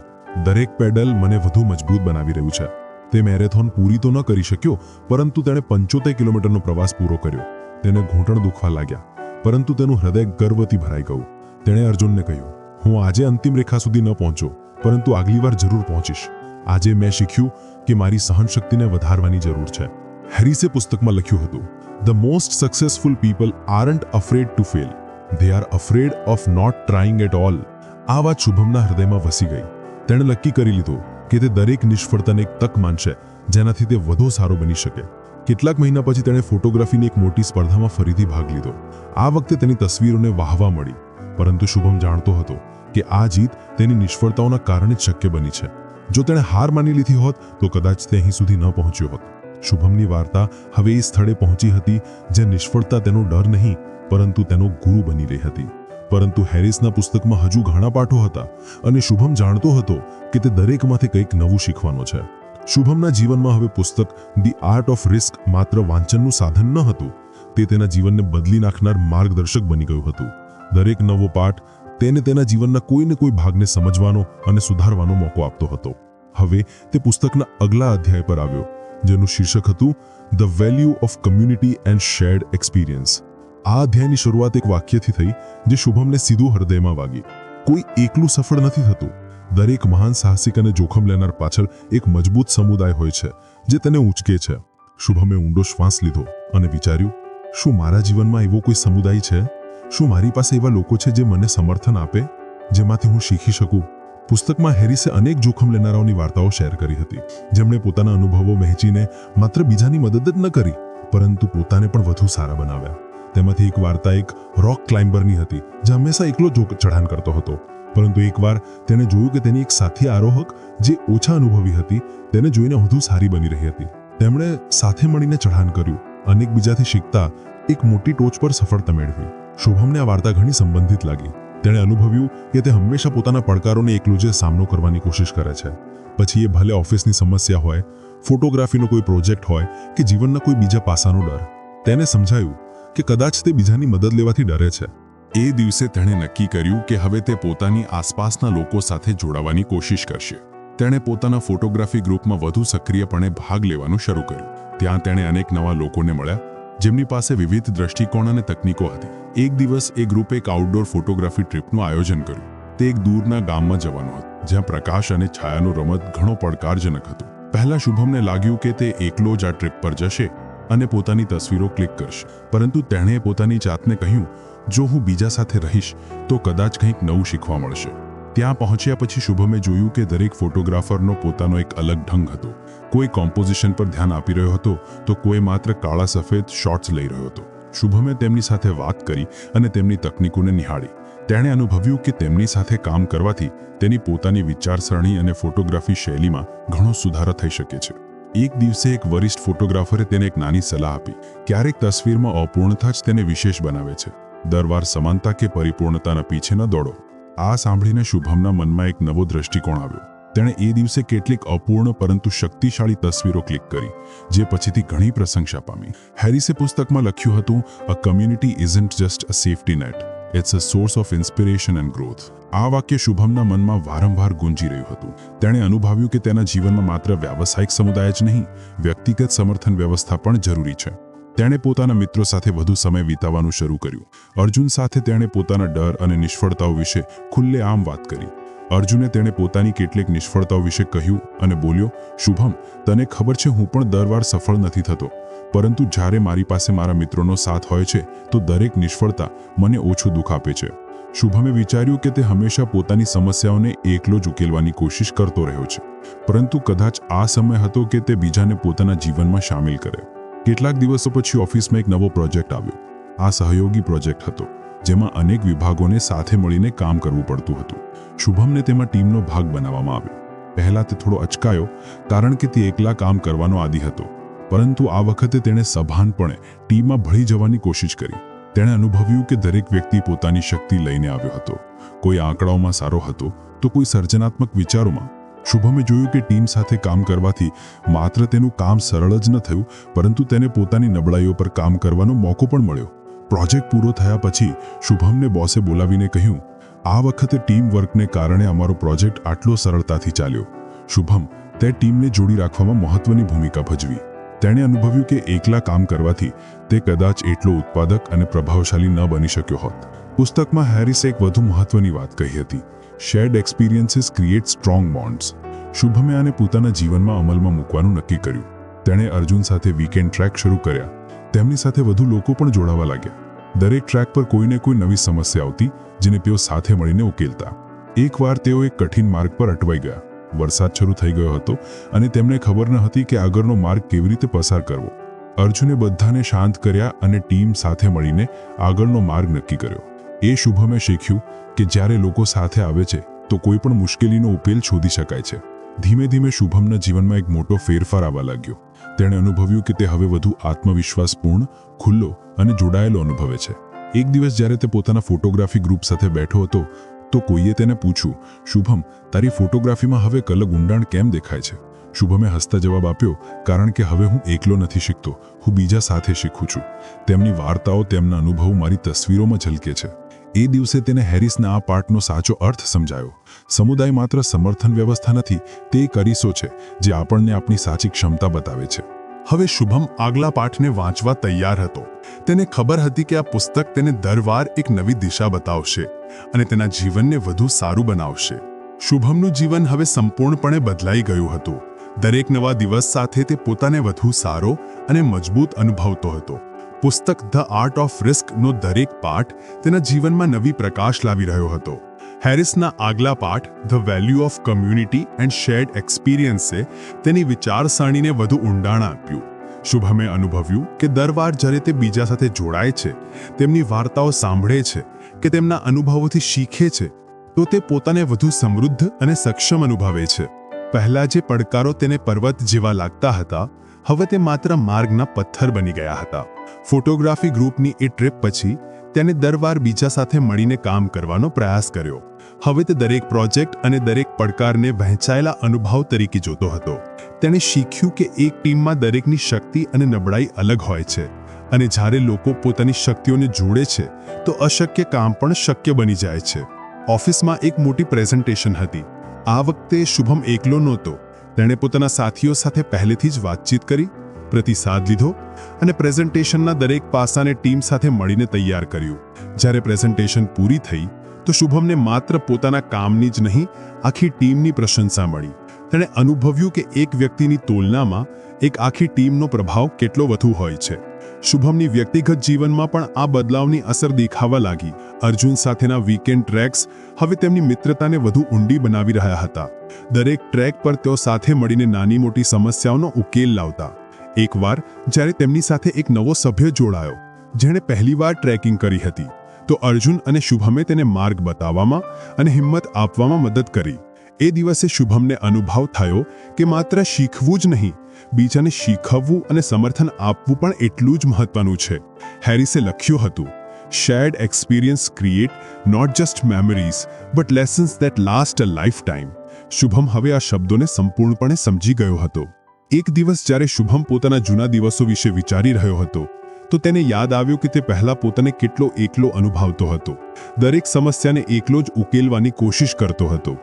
[SPEAKER 2] દરેક પેડલ મને વધુ મજબૂત બનાવી રહ્યું છે. તે મેરેથોન પૂરી તો ન કરી શક્યો, પરંતુ તેણે 75 કિલોમીટરનો પ્રવાસ પૂરો કર્યો. તેને ઘૂંટણ દુખવા લાગ્યા, પરંતુ તેનું હૃદય ગર્વથી ભરાઈ ગયું. તેણે અર્જુનને કહ્યું, હું આજે અંતિમ રેખા સુધી ન પહોંચ્યો, પરંતુ આગલી વાર જરૂર પહોંચીશ. આજે મેં શીખ્યું કે મારી સહનશક્તિને વધારવાની જરૂર છે. હેરિસે પુસ્તકમાં લખ્યું હતું, the most successful people aren't afraid to fail, they are afraid of not trying at all. આ વાત શુભમના હૃદયમાં વસી ગઈ. તેણે નક્કી કરી લીધું કે તે દરેક નિષ્ફળતાને એક તક માનશે, જેનાથી તે વધુ સારો બની શકે. કેટલાક મહિના પછી તેણે ફોટોગ્રાફીની એક મોટી સ્પર્ધામાં ફરીથી ભાગ લીધો. આ વખતે તેની તસવીરોને વાહવા મળી, પરંતુ શુભમ જાણતો હતો કે આ જીત તેની નિષ્ફળતાઓના કારણે જ શક્ય બની છે. જો તેણે હાર માની લીધી હોત તો કદાચ તે અહીં સુધી ન પહોંચ્યો હોત. શુભમની વાર્તા હવે એ સ્થળે પહોંચી હતી જ્યાં નિષ્ફળતા તેનો ડર નહીં, પરંતુ તેનો ગુરુ બની રહી હતી. પરંતુ હેરિસના પુસ્તકમાં હજુ ઘણા પાઠો હતા અને શુભમ જાણતો હતો કે તે દરેકમાંથી કંઈક નવું શીખવાનો છે. શુભમના જીવનમાં હવે પુસ્તક ધી આર્ટ ઓફ રિસ્ક માત્ર વાંચનનું સાધન ન હતું, તે તેના જીવનને બદલી નાખનાર માર્ગદર્શક બની ગયું હતું. દરેક નવો પાઠ તેને તેના જીવનના કોઈને કોઈ ભાગને સમજવાનો અને સુધારવાનો મોકો આપતો હતો. હવે તે પુસ્તકના અગલા અધ્યાય પર આવ્યો, જેનું શીર્ષક હતું the value of community and shared experience. આ અધ્યાયની શરૂઆત એક વાક્યથી થઈ જે શુભમને સીધું હૃદયમાં વાગી. કોઈ એકલું સફળ નથી થતું. દરેક મહાન સાહસિક અને જોખમ લેનાર પાછળ એક મજબૂત સમુદાય હોય છે,
[SPEAKER 3] જે તેને ઊંચકે છે. શુભમે ઊંડો શ્વાસ લીધો અને વિચાર્યું, શું મારા જીવનમાં એવો કોઈ સમુદાય છે? શું મારી પાસે એવા લોકો છે જે મને સમર્થન આપે, જેમાંથી હું શીખી શકું? પુસ્તકમાં હેરિસે અનેક જોખમ લેનારાઓની વાર્તાઓ શેર કરી હતી, જેમણે પોતાના અનુભવો વહેંચીને માત્ર બીજાની મદદ જ ન કરી, પરંતુ પોતાને પણ વધુ સારા બનાવ્યા. તેમાંથી એક વાર્તા એક રોક ક્લાઇમ્બરની હતી, જે હંમેશા એકલો ચઢાણ કરતો હતો. પરંતુ એકવાર તેણે જોયું કે તેની એક સાથી આરોહક, જે ઓછા અનુભવી હતી, તેને જોઈને વધુ સારી બની રહી હતી. તેમણે સાથે મળીને ચઢાણ કર્યું અને એકબીજાથી શીખતા એક મોટી ટોચ પર સફળતા મેળવી. શુભમને આ વાર્તા ઘણી સંબંધિત લાગી. તેણે અનુભવ્યું કે તે હંમેશા પોતાના પડકારોને એકલું જ સામનો કરવાની કોશિશ કરે છે. પછી એ ભલે ઓફિસની સમસ્યા હોય, ફોટોગ્રાફીનો કોઈ પ્રોજેક્ટ હોય કે જીવનના કોઈ બીજા પાસાનો ડર, તેને સમજાયું કે કદાચ તે બીજાની મદદ લેવાથી ડરે છે.
[SPEAKER 1] એ દિવસે તેણે નક્કી કર્યું કે હવે તે પોતાની આસપાસના લોકો સાથે જોડાવાની કોશિશ કરશે. તેણે પોતાના ફોટોગ્રાફી ગ્રુપમાં વધુ સક્રિયપણે ભાગ લેવાનું શરૂ કર્યું. ત્યાં તેણે અનેક નવા લોકોને મળ્યા, જેમની પાસે વિવિધ દ્રષ્ટિકોણ અને તકનીકો હતી. એક દિવસ એ ગ્રુપે એક આઉટડોર ફોટોગ્રાફી ટ્રીપનું આયોજન કર્યું. તે એક દૂરના ગામમાં જવાનું હતું, જ્યાં પ્રકાશ અને છાયાનું રમત ઘણો પડકારજનક હતું. પહેલા શુભમને લાગ્યું કે તે એકલો જ આ ટ્રીપ પર જશે અને પોતાની તસવીરો ક્લિક કરશે. પરંતુ તેણે પોતાની જાતને કહ્યું, જો હું બીજા સાથે રહીશ તો કદાચ કંઈક નવું શીખવા મળશે. ત્યાં પહોંચ્યા પછી શુભમે જોયું કે દરેક ફોટોગ્રાફરનો પોતાનો એક અલગ ઢંગ હતો. કોઈ કોમ્પોઝિશન પર ધ્યાન આપી રહ્યો હતો, તો કોઈ માત્ર કાળા સફેદ શોટ્સ લઈ રહ્યો હતો. શુભમે તેમની સાથે વાત કરી અને તેમની તકનીકોને નિહાળી. તેણે અનુભવ્યું કે તેમની સાથે કામ કરવાથી તેની પોતાની વિચારસરણી અને ફોટોગ્રાફી શૈલીમાં ઘણો સુધારો થઈ શકે છે. એક દિવસે એક વરિષ્ઠ ફોટોગ્રાફરે તેને એક નાની સલાહ આપી. ક્યારેક તસવીરમાં અપૂર્ણતા જ તેને વિશેષ બનાવે છે. દર વાર સમાનતા કે પરિપૂર્ણતાના પીછે ન દોડો. આ સાંભળીને શુભમના મનમાં એક નવો દ્રષ્ટિકોણ આવ્યો. તેણે એ દિવસે કેટલીક અપૂર્ણ પરંતુ શક્તિશાળી તસવીરો ક્લિક કરી, જે પછીથી ઘણી પ્રશંસા પામી. હેરિસે પુસ્તકમાં લખ્યું હતું, a community isn't just a safety net, it's a source of inspiration and growth. આ વાક્ય શુભમના મનમાં વારંવાર ગુંજી રહ્યું હતું. તેણે અનુભવ્યું કે તેના જીવનમાં માત્ર વ્યાવસાયિક સમુદાય જ નહીં, વ્યક્તિગત સમર્થન વ્યવસ્થા પણ જરૂરી છે. તેણે પોતાના મિત્રો સાથે વધુ સમય વિતાવવાનું શરૂ કર્યું. અર્જુન સાથે તેણે પોતાના ડર અને નિષ્ફળતાઓ વિશે ખુલ્લેઆમ વાત કરી. અર્જુને તેણે પોતાની કેટલીક નિષ્ફળતાઓ વિશે કહ્યું અને બોલ્યો, શુભમ, તને ખબર છે, હું પણ દર વાર સફળ નથી થતો, પરંતુ જ્યારે મારી પાસે મારા મિત્રોનો સાથ હોય છે તો દરેક નિષ્ફળતા મને ઓછું દુઃખ આપે છે. શુભમે વિચાર્યું કે તે હંમેશા પોતાની સમસ્યાઓને એકલો જ ઉકેલવાની કોશિશ કરતો રહ્યો છે, પરંતુ કદાચ આ સમય હતો કે તે બીજાને પોતાના જીવનમાં સામેલ કરે. કેટલાક દિવસો પછી ઓફિસમાં એક નવો પ્રોજેક્ટ આવ્યો. આ સહયોગી પ્રોજેક્ટ હતો, જેમાં અનેક વિભાગોને સાથે મળીને કામ કરવું પડતું હતું. શુભમને તેમાં ટીમનો ભાગ બનાવવામાં આવ્યો. પહેલા તે થોડો અચકાયો, કારણ કે તે એકલા કામ કરવાનો આદી હતો, પરંતુ આ વખતે તેણે સભાનપણે ટીમમાં ભળી જવાની કોશિશ કરી. તેણે અનુભવ્યું કે દરેક વ્યક્તિ પોતાની શક્તિ લઈને આવ્યો હતો. કોઈ આંકડાઓમાં સારો હતો, તો કોઈ સર્જનાત્મક વિચારોમાં. શુભમે જોયું કે ટીમ સાથે કામ કરવાથી માત્ર તેનું કામ સરળ જ ન થયું, પરંતુ તેને પોતાની નબળાઈઓ પર કામ કરવાનો મોકો પણ મળ્યો. પ્રોજેક્ટ પૂરો થયા પછી શુભમને બોસે બોલાવીને કહ્યું, આ વખતે ટીમ વર્કને કારણે અમારો પ્રોજેક્ટ આટલો સરળતાથી ચાલ્યો. શુભમ, તે ટીમને જોડી રાખવામાં મહત્વની ભૂમિકા ભજવી. તેણે અનુભવ્યું કે એકલા કામ કરવાથી તે કદાચ એટલો ઉત્પાદક અને પ્રભાવશાળી ન બની શક્યો હોત. પુસ્તકમાં હેરિસે એક વધુ મહત્વની વાત કહી હતી, shared experiences create strong bonds. શુભમે આને પોતાના જીવનમાં અમલમાં મૂકવાનું નક્કી કર્યું. તેણે અર્જુન સાથે વીકેન્ડ ટ્રેક શરૂ કર્યા. તેમની સાથે વધુ લોકો પણ જોડાવા લાગ્યા. દરેક ટ્રેક પર કોઈને કોઈ નવી સમસ્યા આવતી, જેને તેઓ સાથે મળીને ઉકેલતા. એકવાર તેઓ એક કઠિન માર્ગ પર અટવાઈ ગયા. વરસાદ શરૂ થઈ ગયો હતો અને તેમને ખબર ન હતી કે આગળનો માર્ગ કેવી રીતે પસાર કરવો. અર્જુને બધાને શાંત કર્યા અને ટીમ સાથે મળીને આગળનો માર્ગ નક્કી કર્યો. એ શુભમે શીખ્યું કે જ્યારે લોકો સાથે આવે છે તો કોઈ પણ મુશ્કેલીનો ઉકેલ શોધી શકાય છે. ધીમે ધીમે શુભમના જીવનમાં એક મોટો ફેરફાર આવવા લાગ્યો. તેણે અનુભવ્યું કે તે હવે વધુ આત્મવિશ્વાસપૂર્ણ, ખુલ્લો અને જોડાયેલો અનુભવે છે. એક દિવસ જ્યારે તે પોતાના ફોટોગ્રાફી ગ્રુપ સાથે બેઠો હતો, તો કોઈએ તેને પૂછ્યું, શુભમ, તારી ફોટોગ્રાફીમાં હવે એક અલગ ઊંડાણ કેમ દેખાય છે? શુભમે હસતા જવાબ આપ્યો, કારણ કે હવે હું એકલો નથી શીખતો, હું બીજા સાથે શીખું છું. તેમની વાર્તાઓ, તેમના અનુભવો મારી તસવીરોમાં ઝલકે છે. એ દિવસે તેને હેરિસના આ પાઠનો સાચો અર્થ સમજાયો. સમુદાય માત્ર સમર્થન વ્યવસ્થા નથી, તે એક અરીસો છે જે આપણને આપણી સાચી ક્ષમતા બતાવે છે.
[SPEAKER 4] હવે શુભમ આગલા પાઠને વાંચવા તૈયાર હતો. તેને ખબર હતી કે આ પુસ્તક તેને દરવાર એક નવી દિશા બતાવશે અને તેના જીવનને વધુ સારું બનાવશે. શુભમનું જીવન હવે સંપૂર્ણપણે બદલાઈ ગયું હતું. દરેક નવા દિવસ સાથે તે પોતાને વધુ સારો અને મજબૂત અનુભવતો હતો. પુસ્તક ધ આર્ટ ઓફ રિસ્કનો દરેક પાઠ તેના જીવનમાં નવી પ્રકાશ લાવી રહ્યો હતો. હેરિસના આગલા પાઠ the value of community and shared એક્સપિરિયન્સે તેની વિચારસરણીને વધુ ઊંડાણ આપ્યું. શુભમે અનુભવ્યું કે દર વાર જ્યારે તે બીજા સાથે જોડાય છે, તેમની વાર્તાઓ સાંભળે છે કે તેમના અનુભવોથી શીખે છે, તો તે પોતાને વધુ સમૃદ્ધ અને સક્ષમ અનુભવે છે. પહેલા જે પડકારો તેને પર્વત જેવા લાગતા હતા, હવે તે માત્ર માર્ગના પથ્થર બની ગયા હતા. ફોટોગ્રાફી ગ્રુપની એ ટ્રીપ પછી તેને દર વાર બીજા સાથે મળીને કામ કરવાનો પ્રયાસ કર્યો. હવે તે દરેક પ્રોજેક્ટ અને દરેક પડકારને વહેંચાયેલા અનુભવ તરીકે જોતો હતો. તેણે શીખ્યું કે એક ટીમમાં દરેકની શક્તિ અને નબળાઈ અલગ હોય છે, અને જ્યારે લોકો પોતાની શક્તિઓને જોડે છે તો અશક્ય કામ પણ શક્ય બની જાય છે. ઓફિસમાં એક મોટી પ્રેઝન્ટેશન હતી. આ વખતે શુભમ એકલો નહોતો. તેણે પોતાના સાથીઓ સાથે પહેલેથી જ વાતચીત કરી, પ્રતિસાદ લીધો અને પ્રેઝન્ટેશનના દરેક પાસાને ટીમ સાથે મળીને તૈયાર કર્યું. જ્યારે પ્રેઝન્ટેશન પૂરી થઈ તો શુભમને માત્ર પોતાના કામની જ નહીં, આખી ટીમની પ્રશંસા મળી. તેણે અનુભવ્યું કે એક વ્યક્તિની તુલનામાં એક આખી ટીમનો પ્રભાવ કેટલો વધુ હોય છે. શુભમની વ્યક્તિગત જીવનમાં પણ આ બદલાવની અસર દેખાવા લાગી. અર્જુન સાથેના વીકેન્ડ ટ્રેક્સ હવે તેમની મિત્રતાને વધુ ઊંડી બનાવી રહ્યા હતા. દરેક ટ્રેક પર તેઓ સાથે મળીને નાની મોટી સમસ્યાઓનો ઉકેલ લાવતા. એકવાર જ્યારે તેમની સાથે એક નવો સભ્ય જોડાયો, જેણે પહેલીવાર ટ્રેકિંગ કરી હતી, તો અર્જુન અને શુભમે તેને માર્ગ બતાવવામાં અને હિંમત આપવામાં મદદ કરી. એ દિવસે શુભમને અનુભવ થયો કે માત્ર શીખવું જ નહીં, બીજાને શીખવવું અને સમર્થન આપવું પણ એટલું જ મહત્વનું છે. હેરિસે લખ્યું હતું, shared experience create not just memories but lessons that last a lifetime. Shubham હવે આ શબ્દોને સંપૂર્ણપણે સમજી ગયો હતો. એક દિવસ જ્યારે શુભમ પોતાના જૂના દિવસો વિશે વિચારી રહ્યો હતો, તો તેને યાદ આવ્યું કે તે પહેલા પોતાને કેટલો એકલો અનુભવતો હતો. દરેક સમસ્યાને એકલો જ ઉકેલવાની કોશિશ કરતો હતો.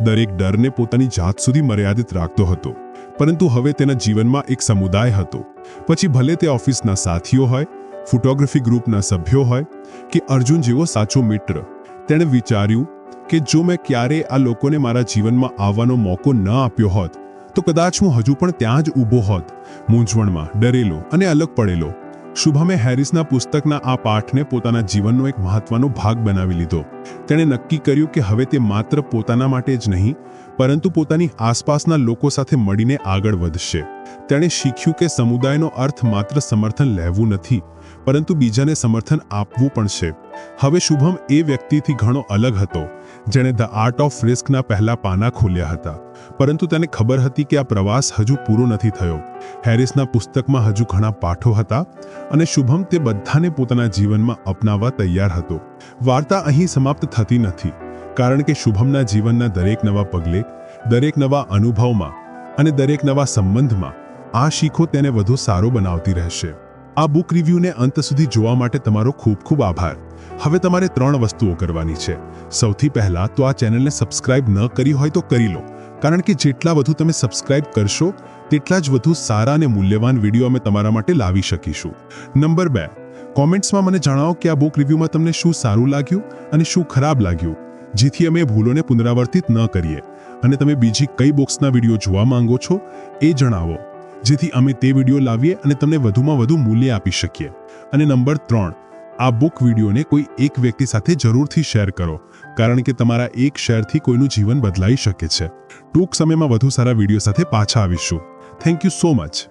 [SPEAKER 4] દરેક ડરને પોતાની જાત સુધી મર્યાદિત રાખતો હતો. પરંતુ હવે તેના જીવનમાં એક સમુદાય હતો. પછી ભલે તે ઓફિસના સાથીઓ હોય, ફોટોગ્રાફી ગ્રુપના સભ્યો હોય કે અર્જુન જેવો સાચો મિત્ર, તેણે વિચાર્યું કે જો મેં ક્યારેય આ લોકોને મારા જીવનમાં આવવાનો મોકો ન આપ્યો હોત, તો કદાચ હું હજુ પણ ત્યાં જ ઊભો હોત, મૂંઝવણમાં, ડરેલો અને અલગ પડેલો. શુભમે હેરિસના પુસ્તકના આ પાઠને પોતાના જીવનનો એક મહત્વનો ભાગ બનાવી લીધો. તેણે નક્કી કર્યું કે હવે તે માત્ર પોતાના માટે જ નહીં, પરંતુ પોતાની આસપાસના લોકો સાથે મળીને આગળ વધશે. તેણે શીખ્યું કે સમુદાયનો અર્થ માત્ર સમર્થન લેવું નથી, પરંતુ બીજાને સમર્થન આપવું પણ છે. હવે શુભમ એ વ્યક્તિથી ઘણો અલગ હતો જેણે ધ આર્ટ ઓફ રિસ્કના પહેલા પાના ખોલ્યા હતા. પરંતુ તેને ખબર હતી કે આ પ્રવાસ હજુ પૂરો નથી થયો. હેરિસના પુસ્તકમાં હજુ ઘણા પાઠો હતા અને શુભમ તે બધાને પોતાના જીવનમાં અપનાવવા તૈયાર હતો. વાર્તા અહીં સમાપ્ત થતી નથી, કારણ કે શુભમના જીવનના દરેક નવા પગલે, દરેક નવા અનુભવમાં અને દરેક નવા સંબંધમાં આ શીખો તેને વધુ સારો બનાવતી રહેશે. આ બુક રિવ્યૂને અંત સુધી જોવા માટે તમારો ખૂબ ખૂબ આભાર. હવે તમારે 3 વસ્તુઓ કરવાની છે. સૌથી પહેલા તો આ ચેનલને સબસ્ક્રાઇબ ન કરી હોય તો કરી લો, કારણ કે જેટલા વધુ તમે સબસ્ક્રાઇબ કરશો તેટલા જ વધુ સારા અને મૂલ્યવાન વિડીયો અમે તમારા માટે લાવી શકીશું. નંબર 2, કોમેન્ટ્સમાં મને જણાવો કે આ બુક રિવ્યૂમાં તમને શું સારું લાગ્યું અને શું ખરાબ લાગ્યું, જેથી અમે ભૂલોને પુનરાવર્તિત ન કરીએ. અને તમે બીજી કઈ બુક્સના વિડીયો જોવા માંગો છો એ જણાવો, જેથી અમે તે વિડીયો લાવીએ અને તમને વધુમાં વધુ મૂલ્ય આપી શકીએ. અને નંબર 3, આ બુક વિડીયોને કોઈ એક વ્યક્તિ સાથે જરૂરથી શેર કરો, કારણ કે તમારા એક શેરથી કોઈનું જીવન બદલાઈ શકે છે. ટૂંક સમયમાં વધુ સારા વિડીયો સાથે પાછા આવીશું. Thank you so much.